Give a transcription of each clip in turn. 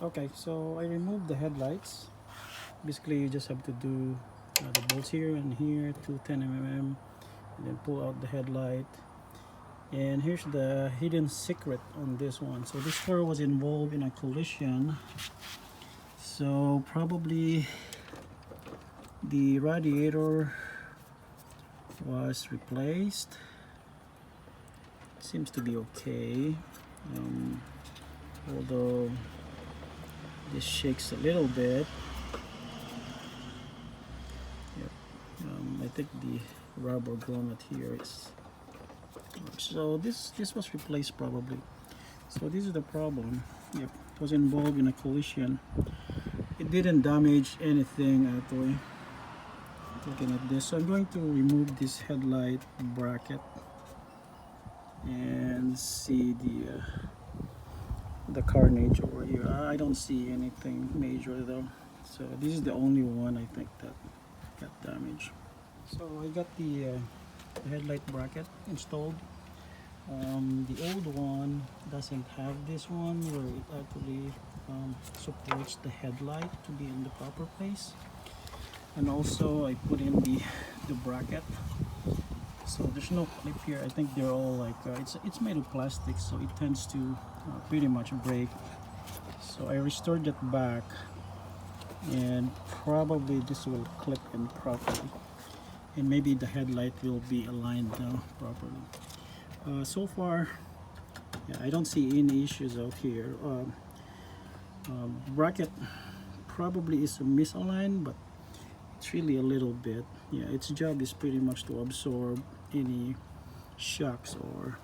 Okay, so I removed the headlights. Basically, you just have to do the bolts here and here, 210 mm, and then pull out the headlight. And here's the hidden secret on this one. So this car was involved in a collision, so probably the radiator was replaced. Seems to be okay, although this shakes a little bit. Yep. I think the rubber grommet here is, so this was replaced probably. So this is the problem. Yep, it was involved in a collision. It didn't damage anything actually. Looking at this, so I'm going to remove this headlight bracket and see the carnage over here. I don't see anything major though, so this is the only one I think that got damaged. So I got the headlight bracket installed. The old one doesn't have this one where it actually supports the headlight to be in the proper place, and also I put in the bracket. So there's no clip here. I think they're all like it's made of plastic, so it tends to pretty much break. So I restored that back, and probably this will clip in properly, and maybe the headlight will be aligned now properly. So far, yeah, I don't see any issues out here. Bracket probably is misaligned, but it's really a little bit. Yeah, its job is pretty much to absorb any shocks or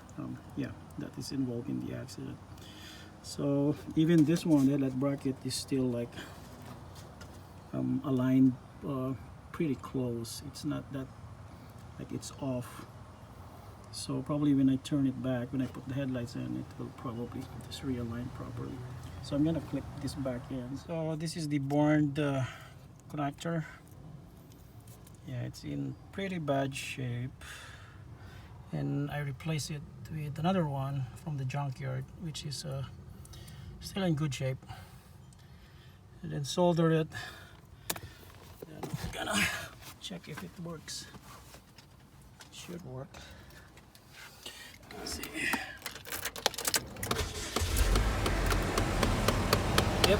yeah, that is involved in the accident. So even this one, the headlight bracket is still like aligned pretty close. It's not that like it's off. So probably when I turn it back, when I put the headlights in, it will probably just realign properly. So I'm gonna clip this back in. So this is the Born connector. Yeah, it's in pretty bad shape, and I replaced it with another one from the junkyard, which is still in good shape. And then solder it. Then I'm gonna check if it works. It should work. Let's see. Yep.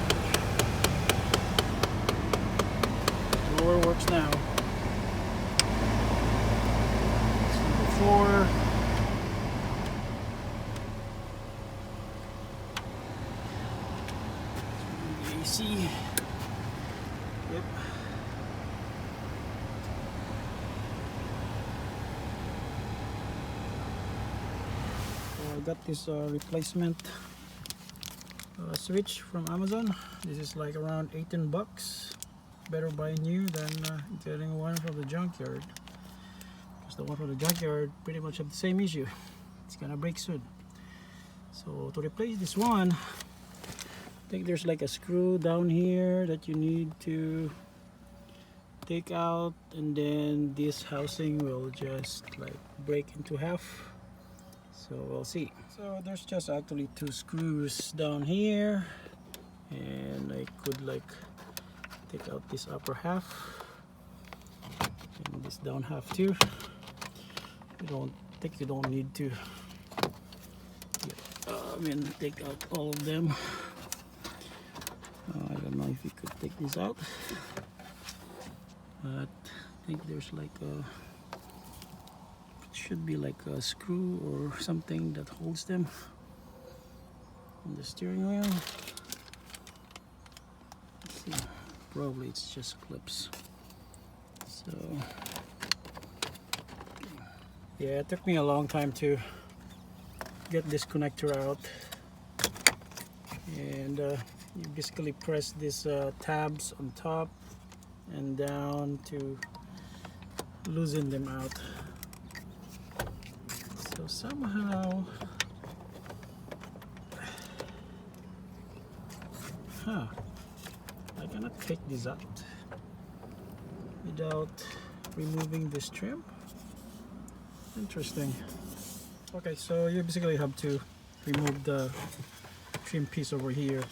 Door works now. Number 4. AC. Yep. So I got this replacement switch from Amazon. This is like around 18 bucks. Better buy new than getting one from the junkyard. Because the one from the junkyard pretty much have the same issue. It's gonna break soon. So to replace this one, I think there's like a screw down here that you need to take out, and then this housing will just like break into half. So we'll see. So there's just actually 2 screws down here, and I could like take out this upper half and this down half too. You don't need to take out all of them. I don't know if you could take this out, but I think there's like it should be like a screw or something that holds them on the steering wheel. Let's see. Probably it's just clips. So yeah, it took me a long time to get this connector out, and you basically press these tabs on top and down to loosen them out. So somehow, I cannot take this out without removing this trim. Interesting. Okay, so you basically have to remove the trim piece over here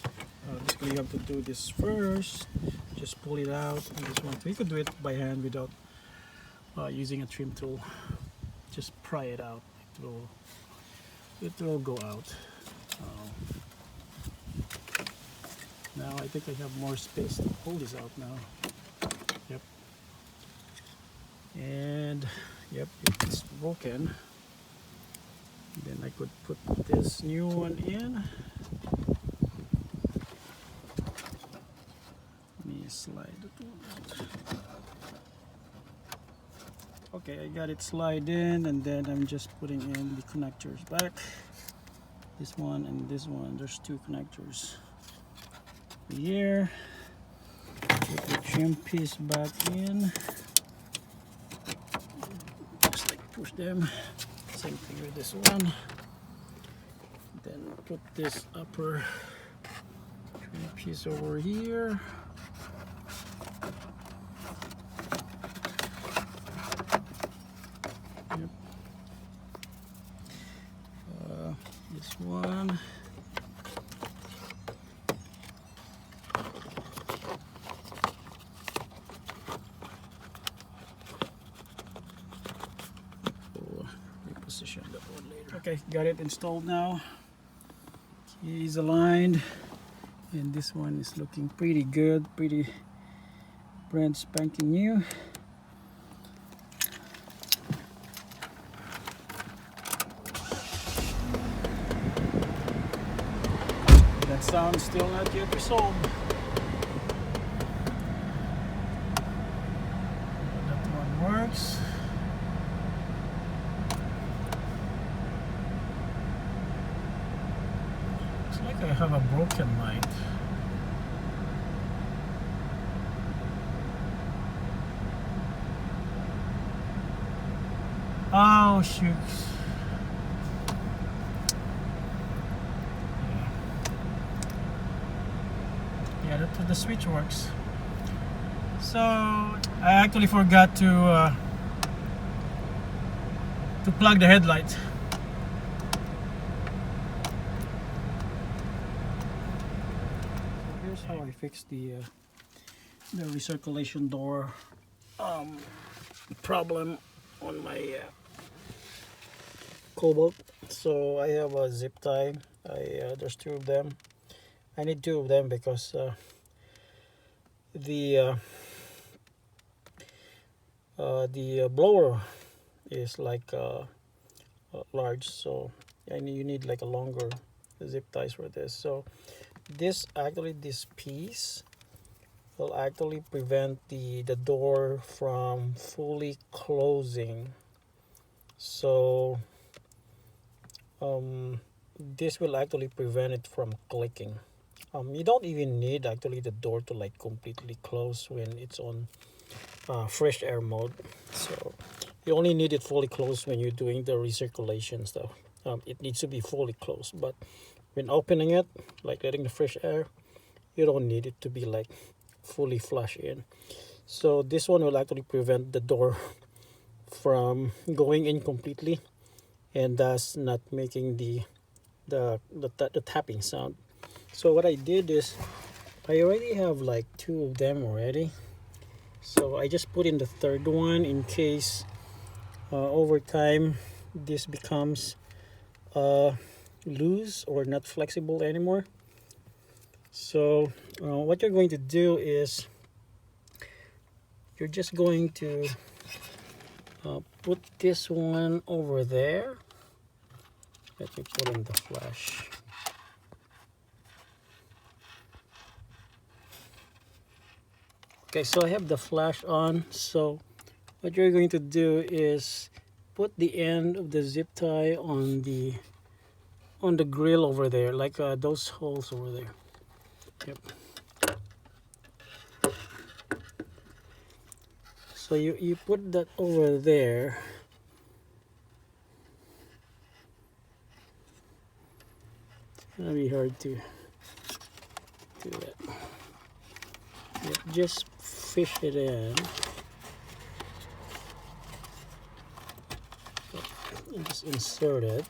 Basically you have to do this first, just pull it out, and this one you could do it by hand without using a trim tool. Just pry it out, it will go out. Now I think I have more space to pull this out now. Yep. And yep, it's broken. Then I could put this new one in. Let me slide it out. Okay, I got it slide in, and then I'm just putting in the connectors back. This one and this one, there's two connectors here. Put the trim piece back in, just like push them. Same thing with this one. Then put this upper trim piece over here. Yep. This one. Reposition that one later. Okay, got it installed now. Keys aligned, and this one is looking pretty good, pretty brand spanking new. That sound still not yet resolved. That one works. Looks like I have a broken light. Oh shoots. Yeah, the switch works. So I actually forgot to plug the headlight. So here's how I fixed the recirculation door problem on my Cobalt. So I have a zip tie. There's two of them. I need two of them because the blower is like large, so you need like a longer zip ties for this. So this piece will actually prevent the door from fully closing. So this will actually prevent it from clicking. You don't even need actually the door to like completely close when it's on fresh air mode. So you only need it fully closed when you're doing the recirculation stuff. It needs to be fully closed, but when opening it, like letting the fresh air, you don't need it to be like fully flush in. So this one will actually prevent the door from going in completely, and thus not making the tapping sound. So what I did is I already have like two of them already, so I just put in the third one in case over time this becomes loose or not flexible anymore. So what you're going to do is you're just going to put this one over there. Let me put in the flash. Okay, so I have the flash on. So what you're going to do is put the end of the zip tie on the grill over there, like those holes over there. Yep. So you put that over there. It's gonna be hard to do that. Yep, just fish it in. And just insert it.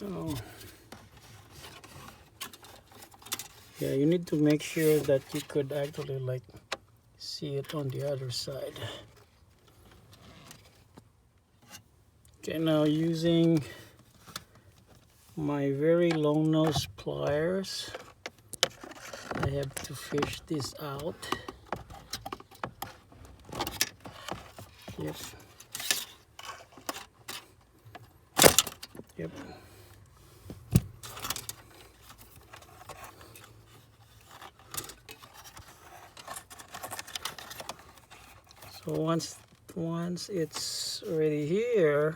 So yeah, you need to make sure that you could actually like see it on the other side. Okay, now using my very long nose pliers, I have to fish this out. Yep. Yep. So once it's already here,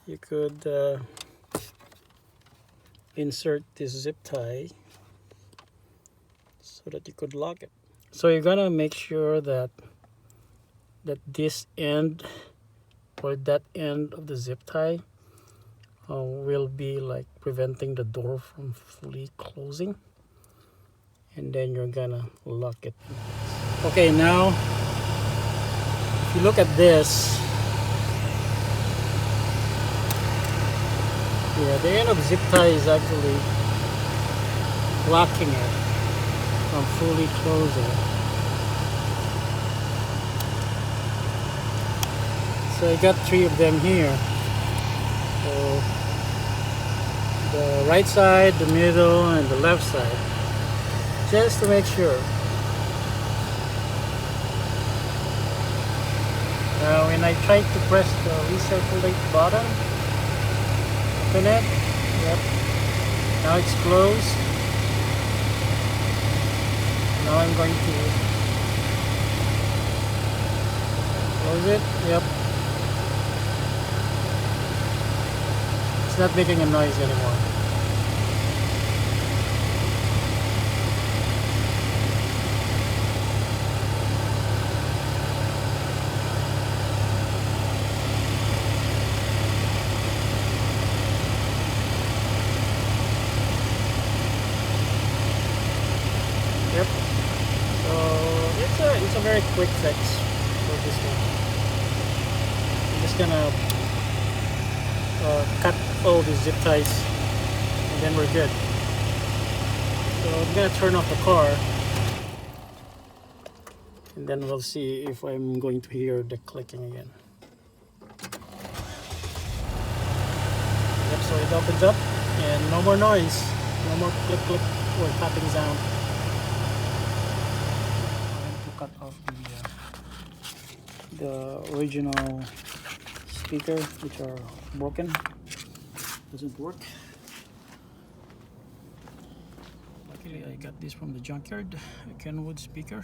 you could insert this zip tie so that you could lock it. So you're gonna make sure that this end or that end of the zip tie will be like preventing the door from fully closing, and then you're gonna lock it. Okay, now if you look at this, yeah, the end of the zip tie is actually blocking it from fully closing. So I got 3 of them here. So the right side, the middle, and the left side, just to make sure. Now when I tried to press the recirculate button, open it, yep, now it's closed. Now I'm going to close it, yep. It's not making a noise anymore. Yep. So it's a very quick fix for this one. I'm just gonna cut all the zip ties and then we're good. So I'm gonna turn off the car and then we'll see if I'm going to hear the clicking again. Yep, so it opens up and no more noise, no more click click or tapping sound. I'm going to cut off the original speaker, which are broken. Doesn't work. Luckily I got this from the junkyard, a Kenwood speaker,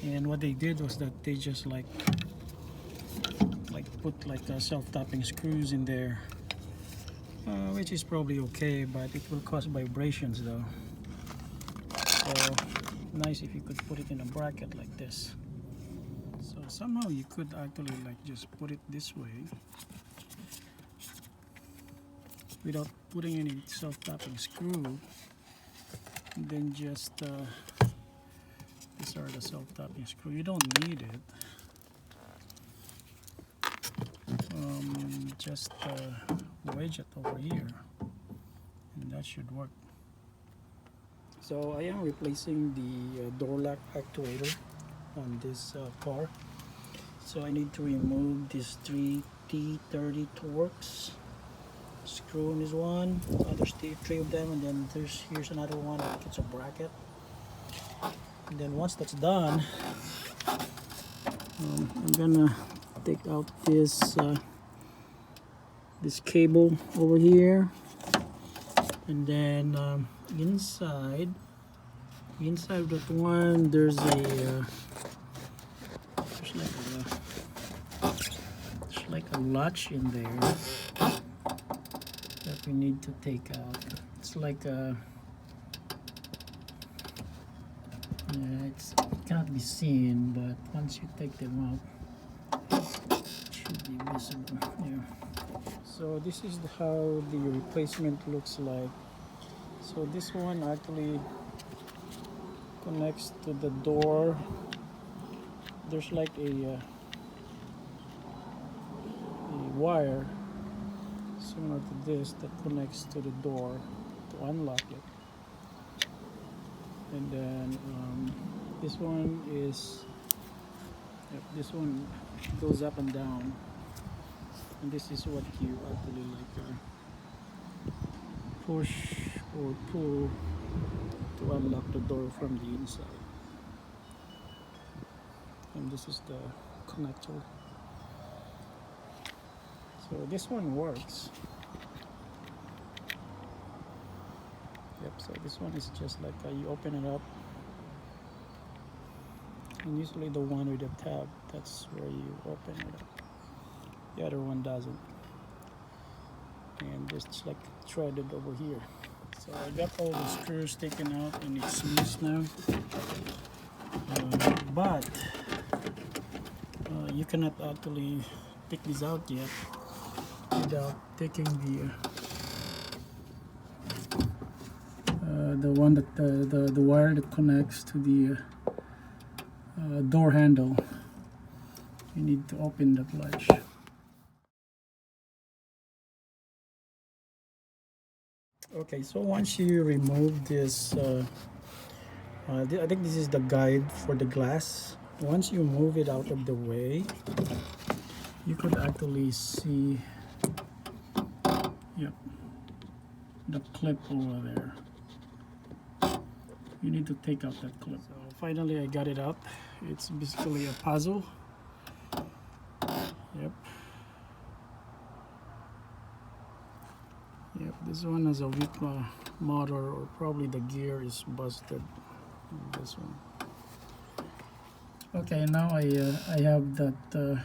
and what they did was that they just like put like self-tapping screws in there, which is probably okay, but it will cause vibrations though. So nice if you could put it in a bracket like this. So somehow you could actually like just put it this way without putting any self-tapping screw, and then just these are the self-tapping screw. You don't need it. Just wedge it over here and that should work. So I am replacing the door lock actuator on this car. So I need to remove these 3 T30 Torx. Screw in this one, there's 3 of them, and then here's another one. I think it's a bracket. And then once that's done, I'm gonna take out this this cable over here, and then inside that one there's like a latch in there that we need to take out. It's like a it cannot be seen, but once you take them out, it should be visible here. So this is how the replacement looks like. So this one actually connects to the door. There's like a wire, similar to this that connects to the door to unlock it. And then this one is, yep, this one goes up and down, and this is what you actually like push or pull to unlock the door from the inside. And this is the connector. So this one works. Yep, so this one is just like you open it up, and usually the one with the tab, that's where you open it up. The other one doesn't. And just like threaded over here. So I got all the screws taken out and it's loose now. But you cannot actually take this out yet without taking the one that the wire that connects to the door handle. You need to open that latch. Okay, so once you remove this, I think this is the guide for the glass. Once you move it out of the way, you could actually see, yep, the clip over there. You need to take out that clip. So finally I got it out. It's basically a puzzle. Yep. Yep, this one has a weak motor, or probably the gear is busted. This one. Okay, now I have that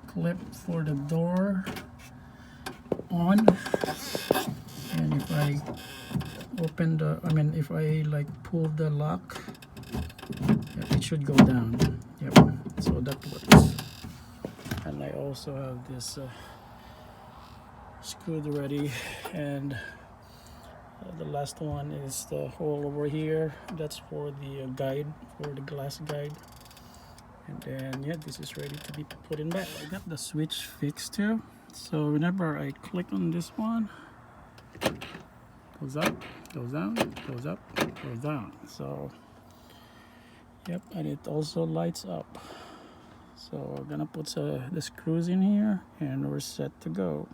clip for the door on, and if I open the, if I like pull the lock, yep, it should go down. Yep, so that works. And I also have this screwed ready, and the last one is the hole over here. That's for the guide, for the glass guide. And then yeah, this is ready to be put in back. I got the switch fixed too, so whenever I click on this one, goes up, goes down, goes up, goes down. So yep, and it also lights up. So we're gonna put the screws in here and we're set to go.